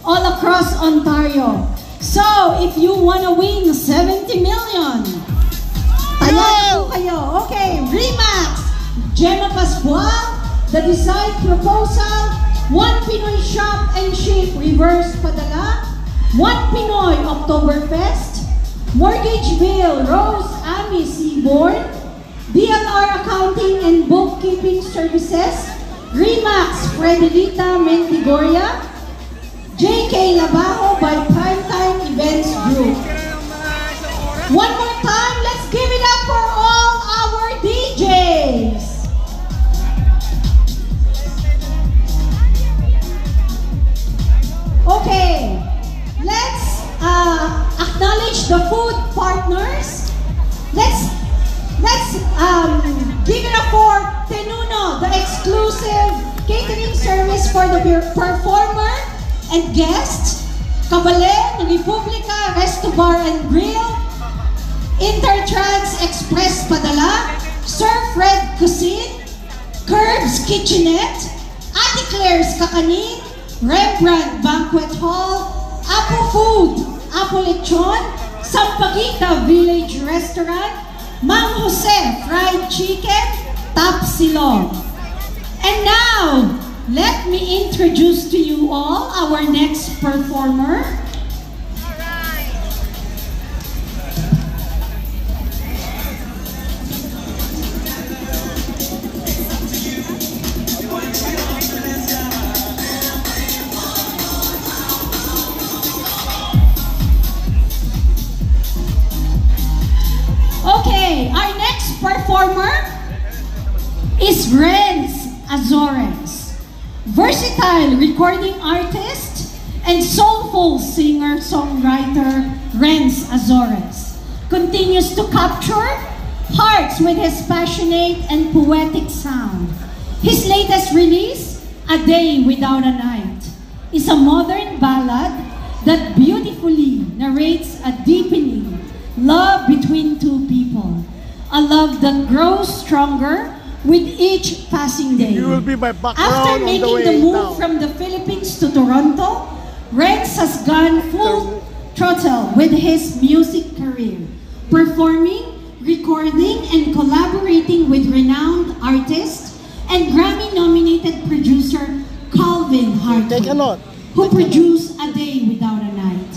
all across Ontario. So, if you wanna win 70 million, tayo kayo. Okay, Remax, Gemma Pascual, The Design Proposal, One Pinoy Shop and Ship Reverse Padala, One Pinoy Oktoberfest, Mortgage Bill Rose Ami Seaborn, DLR Accounting and Bookkeeping Services, Remax Frederita Mentigoria, JK Labajo by Primetime Events Group. One more time, let's give it up for all our DJs. Okay, let's acknowledge the food partners. Let's give it up for Tenuno, the exclusive catering service for the performer and guests. Kabalen, Republica, Resto Bar and Grill, Intertrans Express Padala, Sir Fred Cuisine, Curbs Kitchenette, Ate Claire's Kakanin, Rembrandt Banquet Hall, Apo Food, Apo Lechon, Sampaguita Village Restaurant, Mang Jose Fried Chicken, Tap Silong. And now, let me introduce to you all our next performer. Okay, our next performer is Renz Azores, versatile recording artist and soulful singer-songwriter Renz Azores continues to capture hearts with his passionate and poetic sound. His latest release, A Day Without a Night, is a modern ballad that beautifully narrates a deepening love between two people, a love that grows stronger with each passing day. You will be my background. After making the move down from the Philippines to Toronto, Renz has gone full throttle with his music career, performing, recording, and collaborating with renowned artists and Grammy-nominated producer Calvin Hartwig, who produced A Day Without a Night.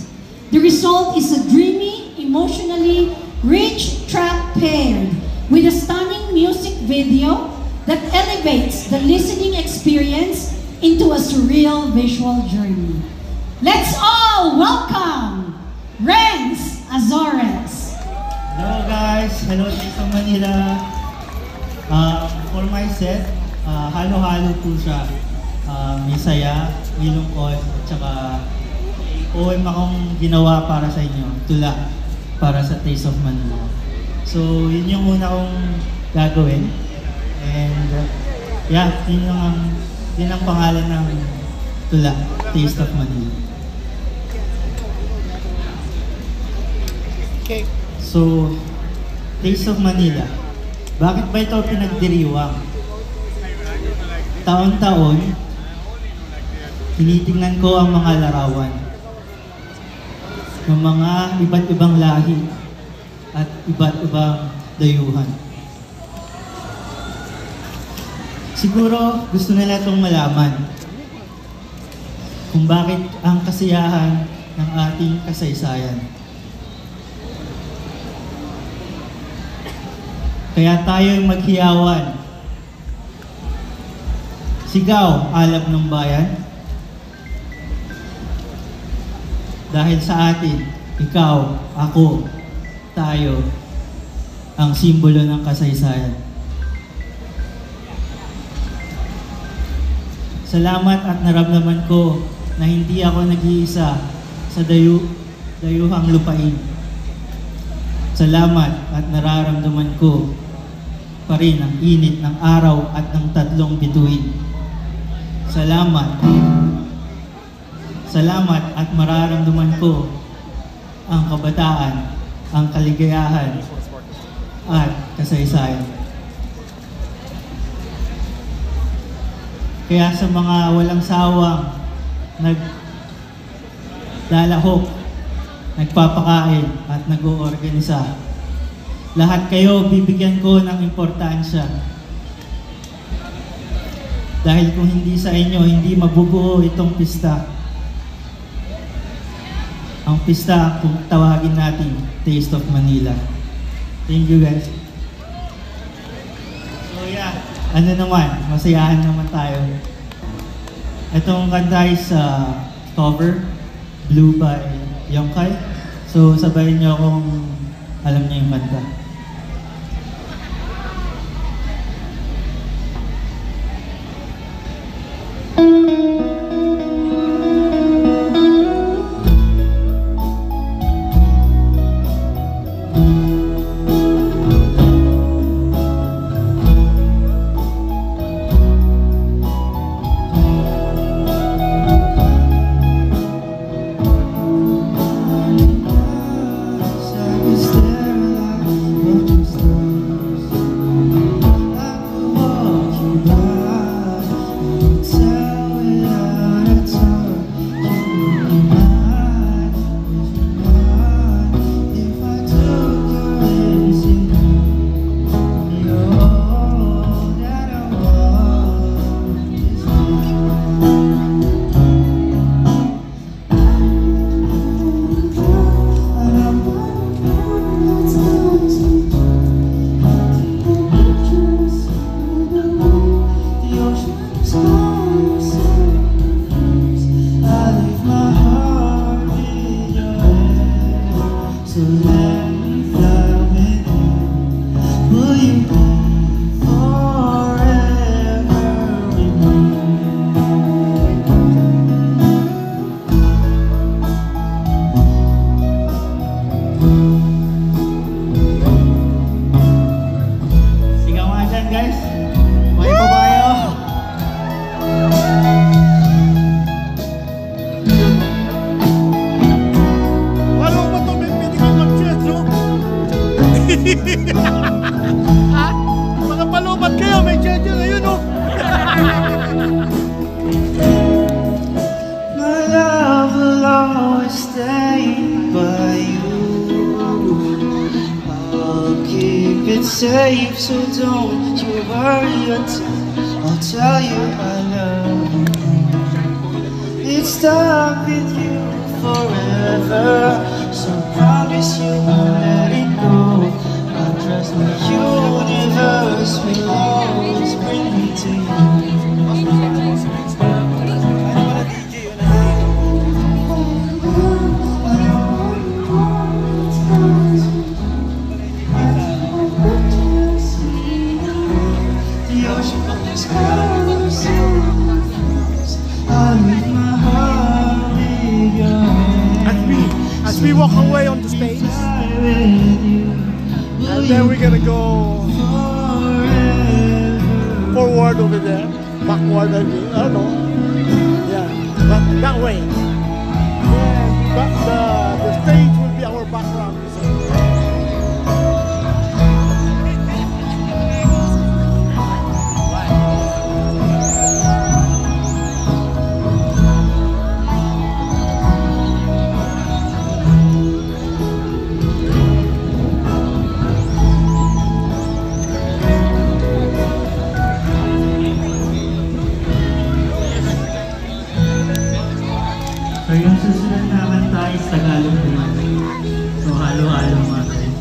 The result is a dreamy, emotionally rich track paired with a stunning music video that elevates the listening experience into a surreal visual journey. Let's all welcome Renz Azores. Hello guys, hello sa Manila. For my set, halo-halo po siya. May saya, may lungkot, at saka poem akong ginawa para sa inyo, tula, para sa Taste of Manila. So, yun yung una kong gagawin. And, yeah, yun ang pangalan ng tula, Taste of Manila. Okay. So, Taste of Manila. Bakit ba ito pinagdiriwang? Taon-taon, tinitingnan ko ang mga larawan ng mga iba't ibang lahi at iba't ibang dayuhan. Siguro gusto nila itong malaman kung bakit ang kasiyahan ng ating kasaysayan. Kaya tayo'y maghiyawan. Sigaw, alab ng bayan. Dahil sa atin, ikaw, ako, tayo, ang simbolo ng kasaysayan. Salamat at naramdaman ko na hindi ako nag-iisa sa dayuhang lupain. Salamat at nararamdaman ko pa rin ang init ng araw at ng tatlong bituin. Salamat. Salamat at mararamdaman ko ang kabataan, ang kaligayahan at kasaysayan. Kaya sa mga walang sawang naglalahok, nagpapakain, at nag-oorganisa. Lahat kayo bibigyan ko ng importansya. Dahil kung hindi sa inyo, hindi mabubuo itong pista. Ang pista, kung tawagin natin, Taste of Manila. Thank you guys. So yeah, ano naman, masayahan naman tayo. Itong kanta is cover, Blue by Yongkai. So sabayin niyo kung alam niyo yung kanta. Ha? Mga palupat kayo, may cheche ngayon, oh. My love will always stay by you. I'll keep it safe, so don't you worry until I'll tell you I love you. It's stuck with you forever, so promise you won't let it go. I trust the universe will always bring me to you. As we walk away on the stage, and then we're gonna go forward over there, backward, I mean, I don't know. Yeah, but that way. Yeah, but the stage will be our background. So yung susunod na kanta is Tagalog naman. So halo-halo mga guys.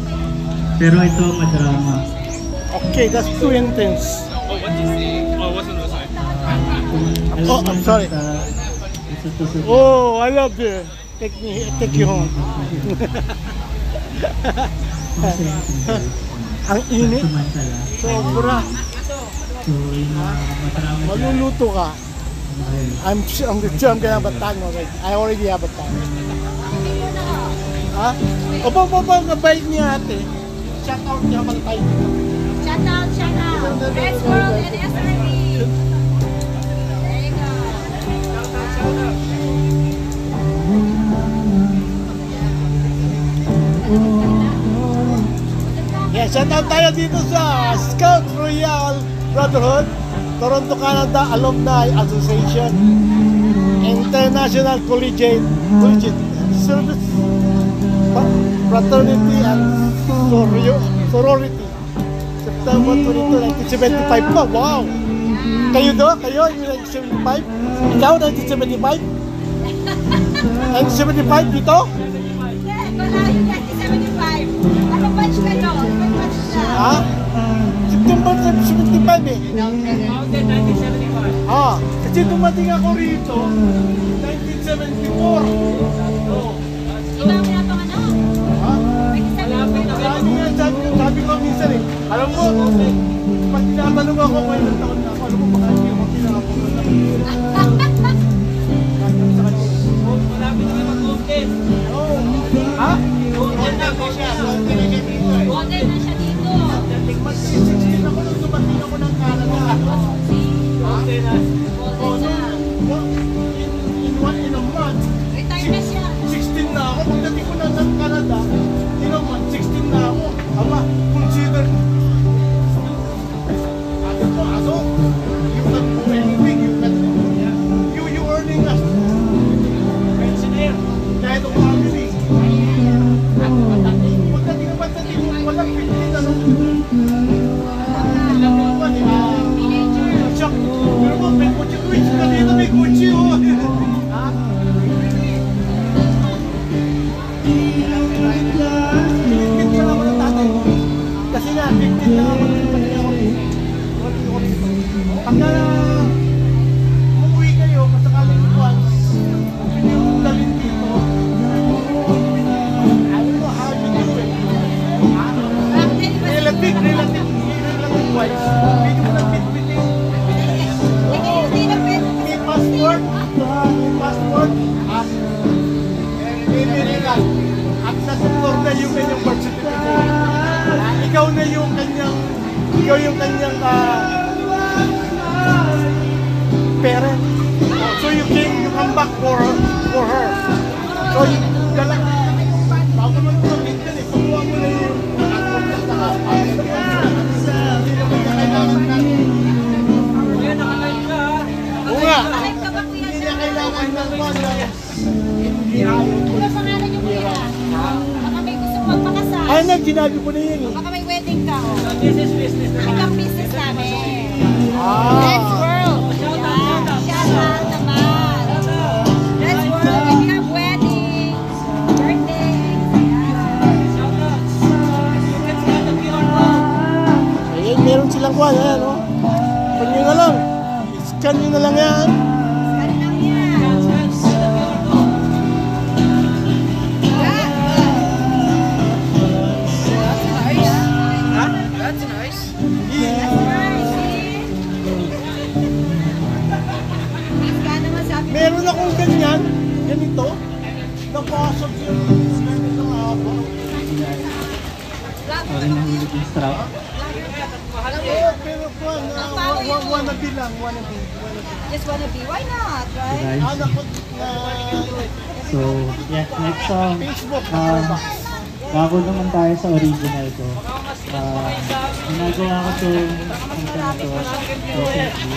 Pero ito madrama. Okay, that's too intense. Oh, what did you say? Oh, I wasn't listening. Oh, I'm sorry. Oh, I love you. Take you home. Ang init. Sobra. So yung madrama dyan. Maluluto ka. I'm sure I'm gonna have a time already. I already have a time. Ha? Opo, kabait niya ate. Shout out niya mga tayo. Shout out, shout out. Best World and SRB. There you go. Shout out. Yeah, shout out tayo dito sa Scout Royal Brotherhood, Toronto, Canada Alumni Association, International Collegiate service, fraternity and sorority. September 22, 1975 pa. Wow! Kayo do? Kayo? Yung 1975? Ikaw, 1975? 1975 dito? Wala yung 1975. Ano batch ka no? Ano batch ka? Ha? September 1975 eh. Ah, kasi dumating ako rito 1974. Oh. Di ba ang pinapanganak? Ha? May Sabi ko minsan eh, alam mo, pag tinatanong ako kung ilang taon na ako, alam mo, baka hindi ako pinakapunod. Malapit na mag-open. Ha? Open na po siya. Model na siya dito. Mag-16 ako nung dumating ako ng Canada. Open na. Oh, in a month, Retired na siya. 16 na ako. Pagdating ko na ng Canada, in a month, 16 na ako. Ama, consider. Aso, you can do anything. You earning as pensioner. Kahit ang family. Pagdating naman sa tingin, walang 15 ano. Alam mo ba, shock. Pero mo, may kutsi ko. Kanina may kutsi, oh. Ha? 15 pa naman ang tatay ko. Kasi nga, 15 na ako nung pati ako. Pagka umuwi kayo, kasakaling once, hindi mo dalhin dito. Ano mo, how you do it? Relative wise. Hindi mo lang bitbitin. May passport. At sa doktor na yung kanyang birth certificate. Ikaw yung kanyang parent. So you come back for her. So you galang. Bago mo ito minsan eh, pagkuha mo na yung Kuya, nakalive ka ha. oo nga. Live ka ba kuya Hindi siya? na kailangan ng mga Ano pangalan niyo kuya? Baka may gusto magpakasal. ay, sinabi ko na yun eh. Baka may wedding ka. Oh. This is business na. Ikaw business namin. Ah. Let's world. Shout out naman. Let's world. If you have weddings, birthdays, Let's get the QR code. Ayan, meron silang kuha. Ayan, oh. Scan nyo na lang. Scan nyo na lang yan. scan lang yan. That's nice. Scan naman sabi. Meron akong ganyan. Ganito. Napasok yung ganito nga ako. Sorry, nahulog yung strap. Pero kuha na, wannabe lang. Wannabe. Just wanna be. Why not, right? Guys, Anak ko na so, yeah, next song. Facebook. Bago naman tayo sa original ko. Ginagawa ko itong kanta na to recently.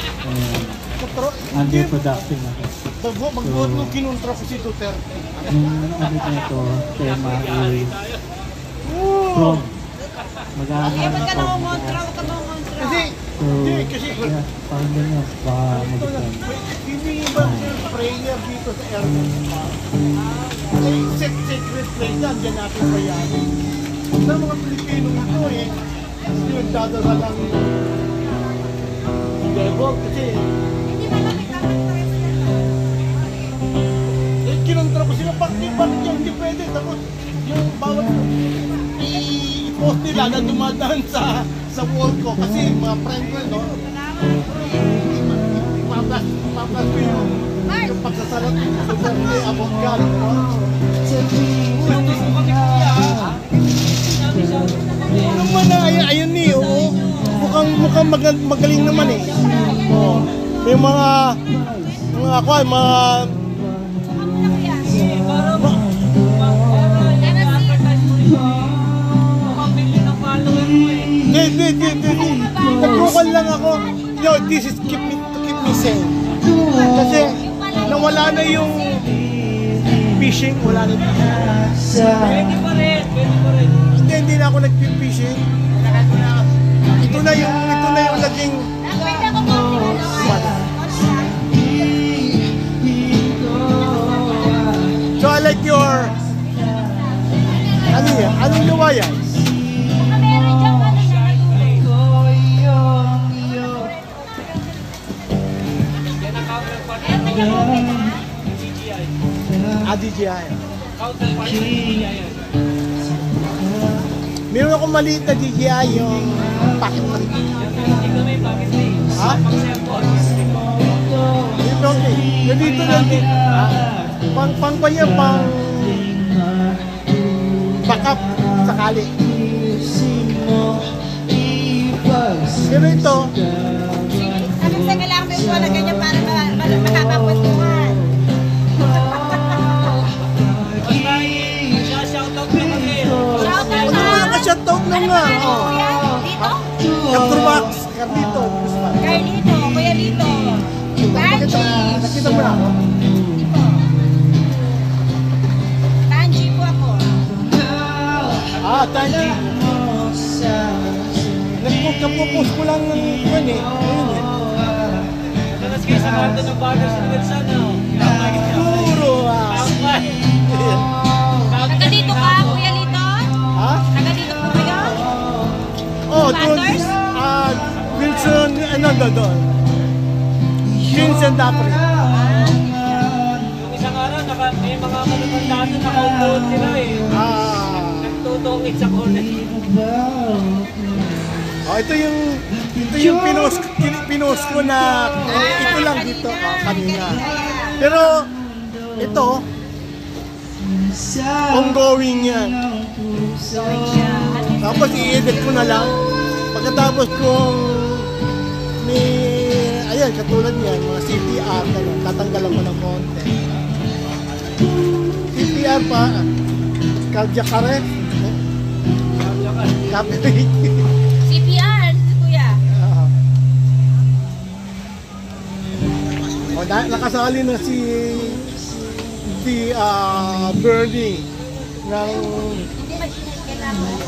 Under production na to. Magbuot nung kinontra ko si Duterte. Yung ano na ito, tema is prom. Mag-aaral Kaya na ba't ka prom. nangungontra? Huwag ka mangungontra. Kasi, So, hindi, kasi yeah, parang ganyan. Baka mag-ipon. hindi ba prayer dito sa airport? Ay, secret place yan, dyan natin bayanin. Sa mga Pilipino ito eh, hindi nagdadala lang devil kasi Hindi malamig naman tayo sa kinontra ko sila, bakit yan, hindi pwede. Tapos yung bawat i-post nila na dumadaan sa wall ko kasi mga friend ko, no? Ipaplas ko yung pagsasalat sa birthday about God, no? Ano man na, ayun eh, oo. Mukhang magaling naman eh. Oo. May mga ako ay mga hindi. Nagkukol lang ako. Yo, this is to keep me sane. Kasi nawala na yung Fishing, wala na fishing. Pwede pa rin. Hindi na ako nag-fishing. Ito na yung naging Pwede ako po. So I like your ano yan? Anong gawa yan? Baka meron dyan ano na DJI. Meron akong maliit na DJI yung packet na rin. Ha? Dito okay. Dito lang din. Pang ba yan? Pang backup sakali. Pero ito, Anong sa kailangan mo yung na ganyan para makakapagpuntuhan? Shoutout na! shoutout na Ano nga. pangalan mo kuya? Dito? Capturmax. Carlito. Carlito, Kuya Lito. Banji. Nakita mo na ako? Ito. Banji po ako. Tanji. Nagpo-post ko lang ng kwan eh. Ayun eh. Nanas kayo sa kanto ng Baggers and Wilson, no? Puro Taga dito ka, Kuya Lito? Ha? Taga dito po kayo? Doon. Wilson, doon. Vincent Dapri. Yung isang araw, may mga manumandaan na nakaupo sila eh. Nagtutungit sa corner. Ito yung pinost ko na ito lang dito kanina. Pero ito ongoing yan. Tapos i-edit ko na lang. Pagkatapos kung may ayan katulad niyan mga CPR tatanggalan ko ng konti. CPR pa cardiac arrest. Copyright. CPR, Kuya. Nakasali na si Bernie ng Hindi ba kailangan?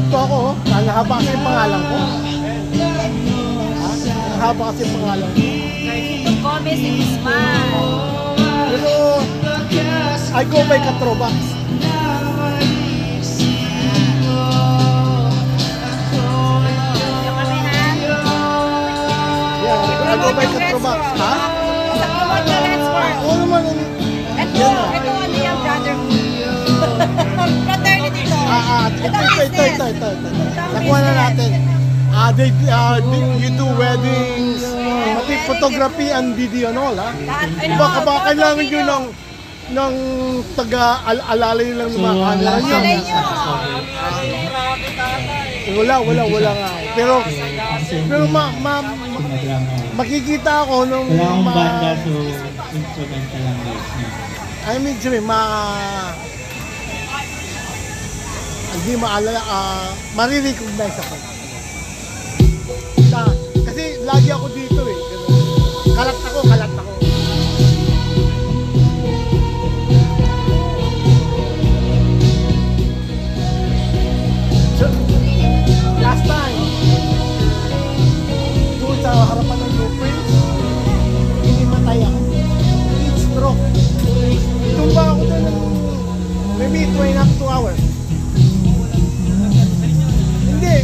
ito ako, nahaba kasi yung pangalan ko. Nahaba kasi yung pangalan ko. Carlito Gomez de Guzman. Pero I go by Katrobax. Yung kami ha? Yeah, I go by Katrobax. Ha? Sa promote yung Let's Work. Oo naman. Ito ano yung brotherhood. Fraternity to. Ito. Nakuha na natin. You do weddings, pati photography and video and all, ha? Baka kailangan nyo ng taga-alalay lang ng mga camera nyo. Alay nyo. Wala nga. Pero makikita ako nung Wala akong banda, so instrumental lang guys. I mean, hindi maalala, marirecognize ako. Kasi lagi ako dito eh. Kalat ako. So, last time, doon sa harapan ng Blueprints, hinimatay ako. Heat stroke. Tumba ako doon ng maybe 2.5 hours. Hindi,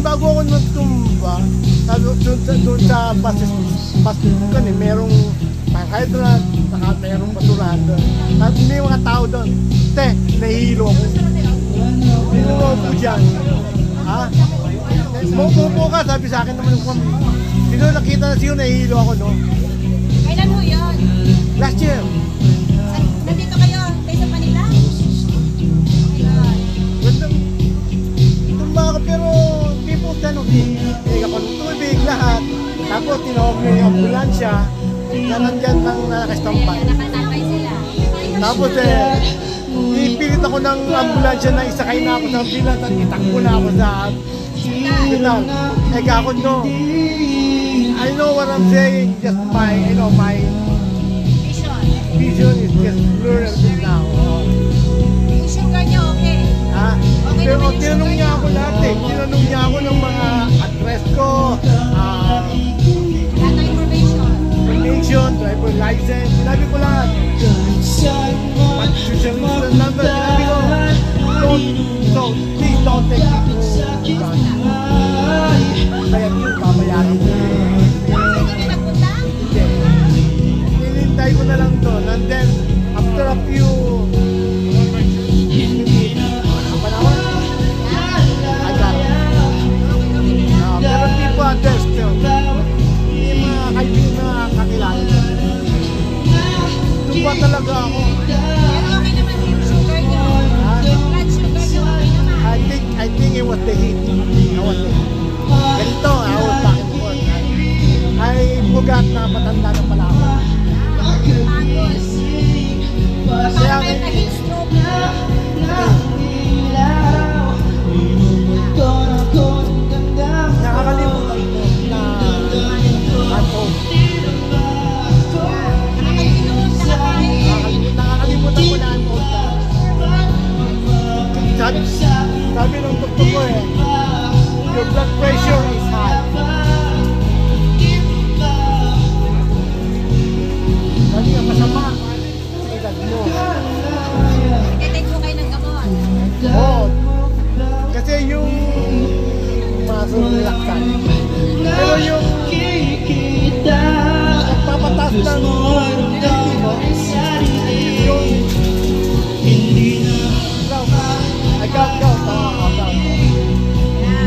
bago ako nagtumba, doon sa bus kan eh, merong hydrant, merong basurahan doon. At may mga tao doon. Nahihilo ako. Nahihilo ako dyan. Ha? Mupo ka, sabi sa akin naman yung kami. Sino nakita na siyo, nahihilo ako, no? Kailan mo yun? Last year. Nandito kayo? Kayo sa Manila? Tumba ako pero hindi po tanong. Hindi ako ng tubig lahat. Tapos tinawag niya yung ambulansya na nandyan ng nakastambay. Nakatambay sila. Tapos ipilit ako ng ambulansya na isakay na ako sa ambulansya at itakbo na ako sa Hospital. Eh, kako no. I know what I'm saying, just my, my vision is just blurred now. Yung sugar niya okay. Ha? Okay Pero naman yung tinanong sugar niya niya. ako lahat eh. Tinanong niya ako ng mga address ko, Lahat ng information. information, driver license, sinabi ko lahat. Social insurance number, sinabi ko. So, please don't take it to kaya yun, babayaran ko. Kasi kami nagpunta? Hindi. Hinintay ko na lang doon. And then, after a few panahon, I got it. Pero people are there still. Yung mga kaibigan na kakilala. Tuwa talaga ako. Pero okay naman yung sugar niyo. Blood sugar niyo okay naman. I think it was the heat. It was the heat. Ganito, I was back and forth. I forgot na matanda na pala ako. Pagos. Kaya Parang na heat stroke. nakakalimutan ko na at home. Nakakalimutan, nakakain. Nakakalimutan ko na I'm home. Sabi ng doktor ko eh, your blood pressure is high. Sabi nga masama sa edad mo. Nagtitake po kayo ng gamot. Oo. Kasi yung relaxan. Pero yung nagpapatas ng hindi mo, yung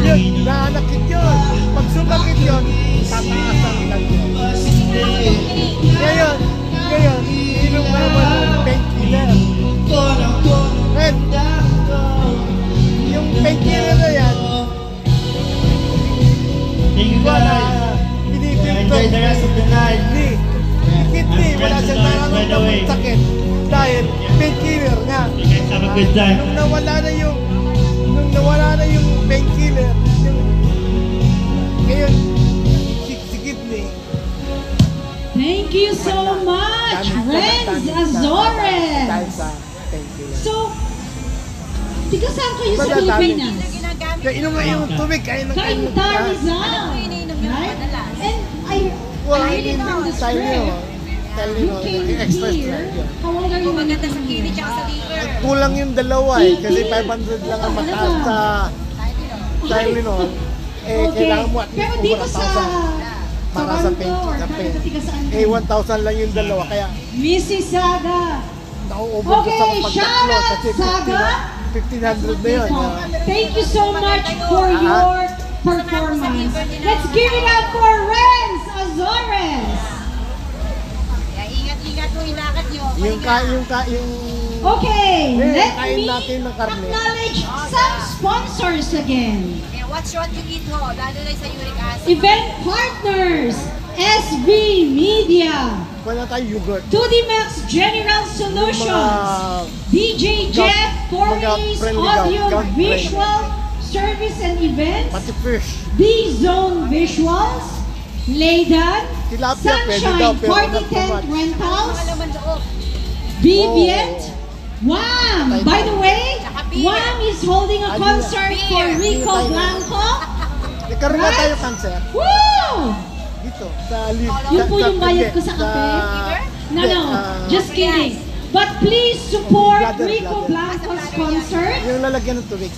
yun, naanakit yun. Pag sumakit yun, tataas ang lagyan. Ngayon, inom naman ng painkiller. And, yung painkiller na yan, Thank you guys. Enjoy the rest of the night. kidney, wala siyang nararamdaman sakit. Dahil painkiller nga. You guys have a good time. Nung nawala na yung painkiller, ngayon, si kidney, Thank you so much, Renz Azores. dahil sa painkiller. So, tiga saan kayo sa Baga dami. Pilipinas? Hindi ginagamit. Kaya inom nga yung tubig, kain ng kain. Kainta Rizal. Ano yung iniinom niyo Right? madalas? And I read it from the script. You came express here. How old are you? Kung maganda sa kidney tsaka sa liver. kulang yung dalawa eh, kasi 500 lang ang mataas sa Tylenol. Eh, Okay. kailangan mo at least Pero over dito sa 1,000 para sa Toronto or Canada, tiga saan Eh, kayo? 1,000 lang yung dalawa, kaya Mississauga. nauubos Okay, sa pagtatlo shout out, kasi Saga. 1,500 na yun. Thank you so much for your performance. Let's give it up for Renz Azores. Kaya ingat-ingat mo ilakad niyo. Yung Okay, Eh, let kain me natin ng karne. acknowledge some sponsors again. Kaya watch what you eat ho, lalo na sa uric acid. Event partners, SB Media, wala tayong yogurt. 2D Max General Solutions, DJ Jeff, Forney's friendly Audio gout Visual Service and Events, Pati fish. B-Zone Visuals, Laydan, Tilapia, pwede daw, Sunshine pero Party not too Tent much. Rentals, Mga laman loob. Vivient, Wham! By the way, Wham is holding a concert for Rico Blanco. Nagkaroon na Right? tayo cancer. Woo! Dito, sa lift. Yun po yung bayad ko sa kape. No, just kidding. But please support Bladder, Rico bladder. Blanco's concert. Yung lalagyan ng tubig.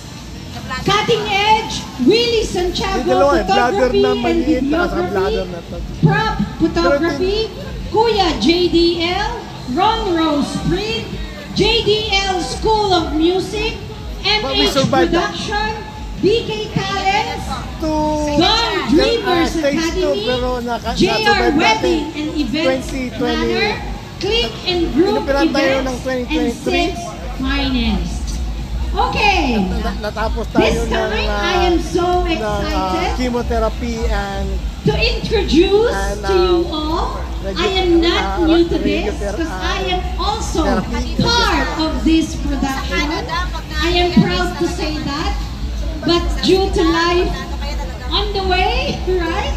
Cutting Edge, Willie Yung Santiago dalawa eh, bladder Photography na and maliit at saka bladder Videography, na to. Prop Photography, Kuya JDL, Ron Rose Spring, JDL School of Music, But we MH survived that. Production, BK Talents, To Gone Dreamers stage two, Academy, pero JR nasurvive Wedding natin. and Events 2020. Planner, Click and Group Inupiran tayo ng Events, and 2023. Six Finance. Okay, Natapos tayo this time I am so excited chemotherapy and to introduce And, to you all. I am not new to this because I am also part of this production. I am proud to say that. But due to life on the way, right?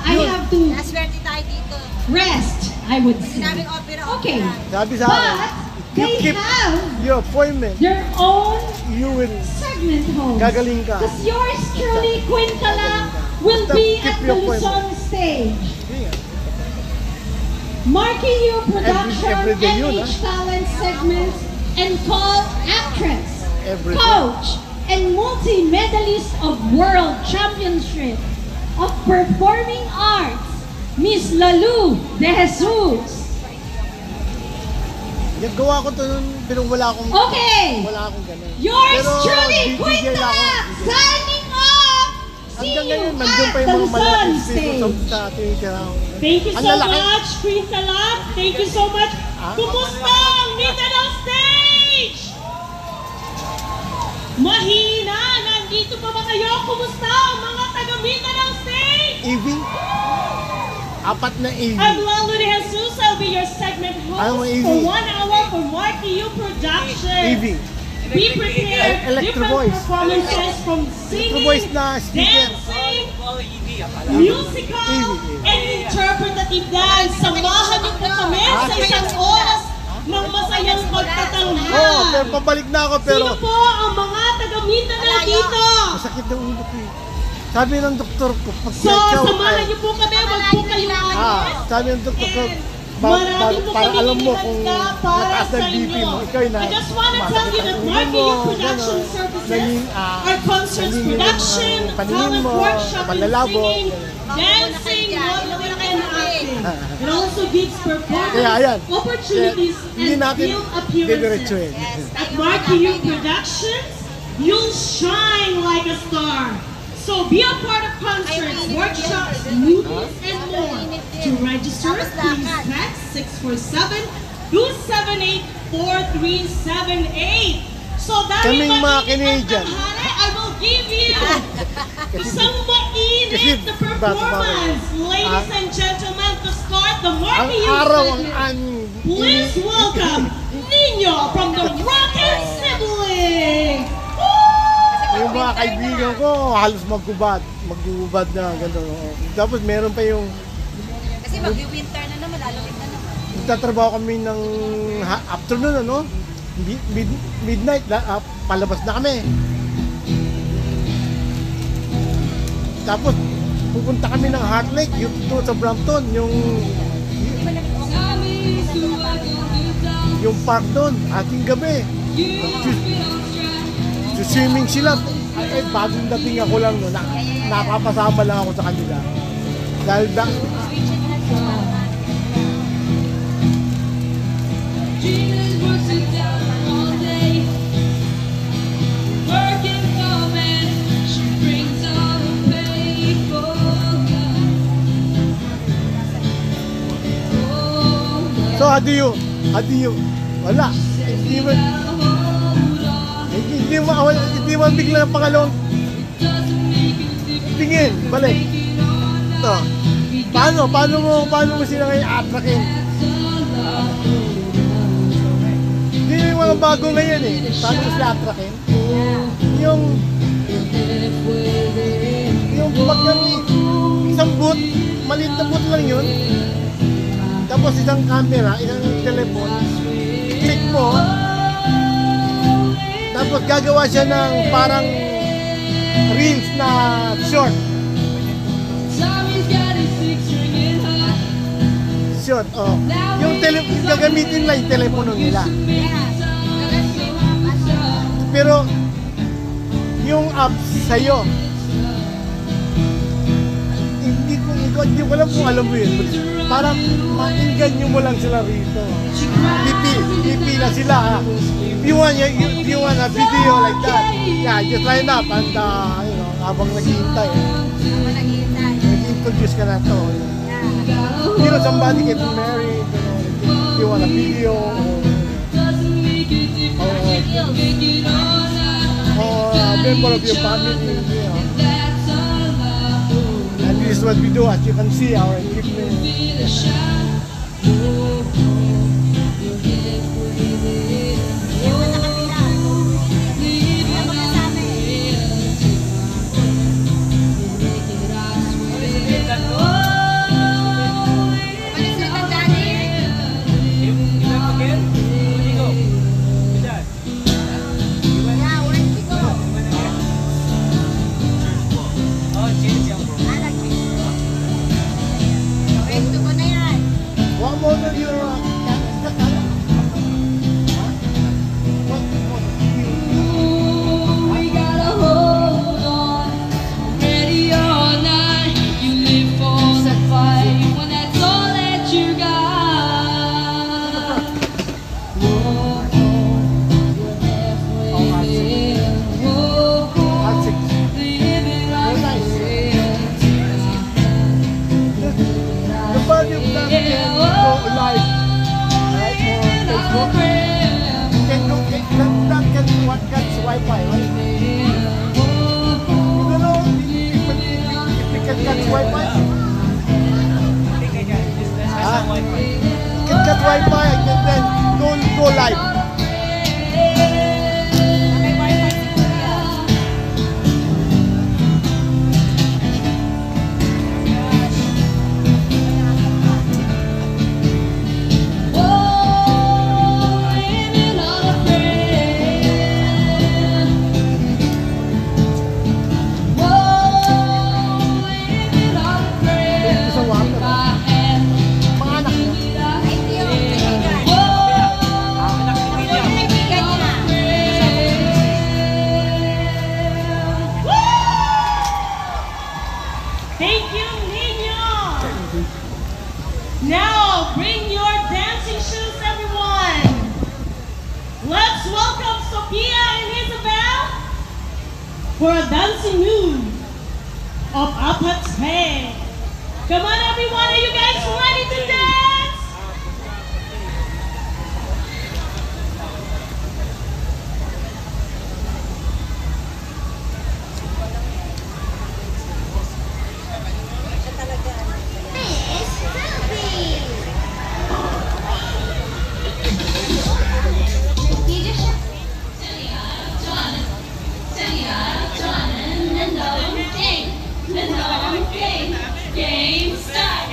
I have to Naswerte tayo dito. rest, I would say. Sinabing opera, Okay. opera. Sabi sa akin, But you they keep have your appointment, their own you will segment host. Gagaling ka. Because yours truly, Queen Kala, will Basta be keep at the your appointment. Luzon stage. Yeah. Marking you production, Every day yun, NH Talent segments, and call actress, Every day. coach, and multi-medalist of World Championship of Performing Arts, Miss Lalu De Jesus. Gawa ko to nun, pero wala akong Okay, ganun. yours Pero truly, Queen DJ lang ako, Kala, DJ. signing off. See Hanggang you ngayon, nandiyan pa at yung the mga Luzon malaking speaker stage. sa ating Thank you Ang so lalaki. much, Queen Kalab. Thank you so much. Kumusta ang Mindanao stage? Mahina! Nandito pa ba kayo? Kumusta ang mga taga Mindanao stage? AV. Apat na AV. I'm Lalu De Jesus. I'll be your segment Ano host ang AV? for 1 hour for Marky You Productions. AV. Be prepared. Electro Different voice. performances from singing, voice na speaker. dancing, musical, and interpretative dance. Samahan niyo po kami sa isang oras ng masayang pagtatanghal. Oo, pero pabalik na ako, pero Sino po ang mga taga-Mindanao dito? masakit ng ulo ko eh. Sabi ng doktor ko, pag So, samahan niyo po kami. Huwag po kayong alis. sabi ng doktor ko, Marami po para kami alam mo kung inihanda para mataas sa ng BP inyo. mo, ikaw na I just wanna tell you that Marky You Production Services are concerts production, talent workshop, and panlalabo. singing, dancing, modeling, and acting. It also gives Kaya, performance ayan. opportunities Hindi and natin film appearances. didiretsuhin. At Marky You Productions, you'll shine like a star. So be a part of concerts, workshops, movies, and more. To register, please text 647-278-4378. So dahil Kaming mga mainit ang Canadian. tanghali, I will give you isang mainit kasi na bago-bago. performance. Ladies and gentlemen, to start the Ang Marky You araw, ang segment, please welcome Nino from the Rocket Sibling. yung mga kaibigan ko, halos magubad na gano'n. Tapos meron pa yung Kasi mag-winter na naman, lalawin na naman. nagtatrabaho kami ng afternoon, ano? Midnight, palabas na kami. Tapos pupunta kami ng Heart Lake, doon sa Brampton, yung park doon, ating gabi. Swimming sila. Ay, bagong dating ako lang no, napapasama lang ako sa kanila. Dahil so, how do you, wala. Hindi mo bigla ng pangalawang tingin, balik. Ito. Paano mo sila ngayon atrakin? Hindi yung mga bago ngayon eh. Paano mo sila atrakin? Yung pag isang boot, maliit na boot lang yun. Tapos isang camera, isang telephone, click mo, tapos gagawa siya ng parang reels na short. Short, oh. Yung gagamitin lang yung telepono nila. Pero yung apps sa'yo, hindi ko alam kung alam mo yun. Parang mainganyo mo lang sila rito. Pipila sila. If you want a video like that, yeah, just line up and habang naghihintay, nag-introduce ka na to. You know, somebody getting married, if you want a video, or a member of your family, you know. And this is what we do, as you can see, our equipment. Wi-Fi? KitKat Wi-Fi and then don't go live. Thank you, Nino. Now, bring your dancing shoes, everyone. Let's welcome Sophia and Isabel for a dancing move of Upper's Head. Come on, everyone. Are you guys ready to dance? Game start!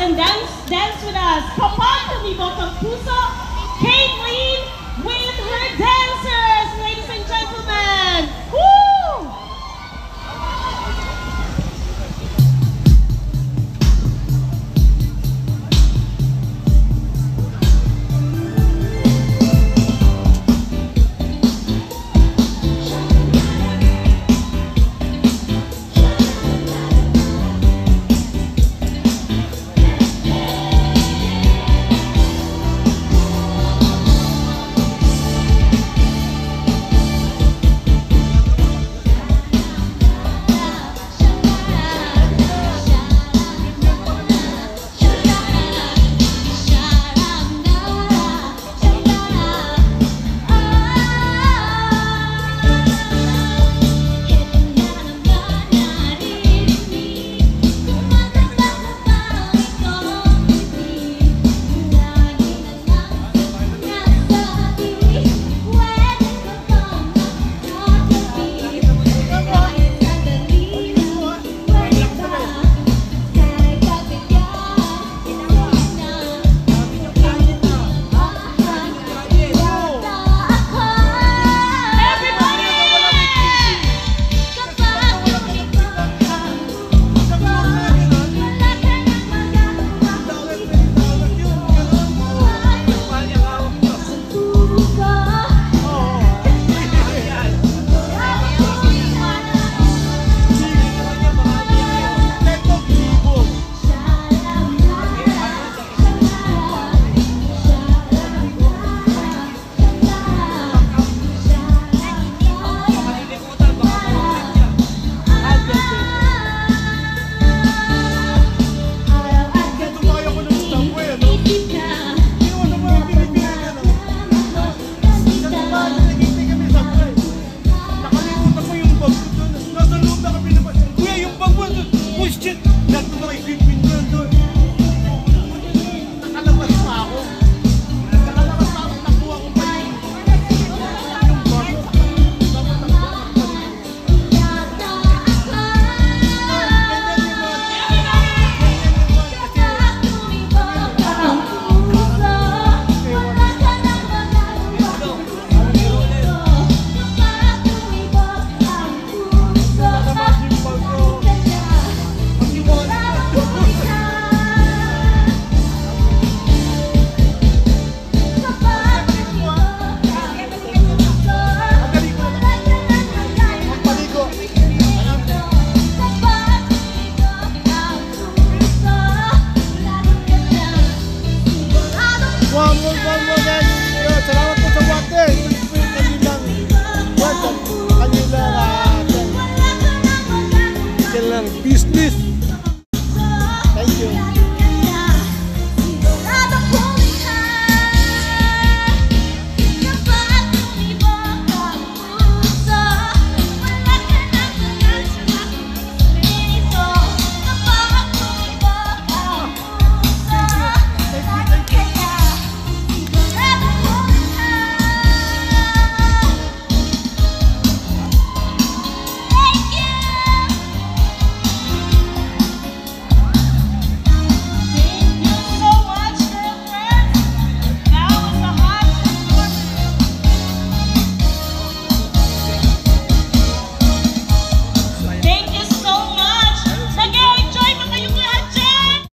and dance with us. Kapag tumibok ang puso, Caitlin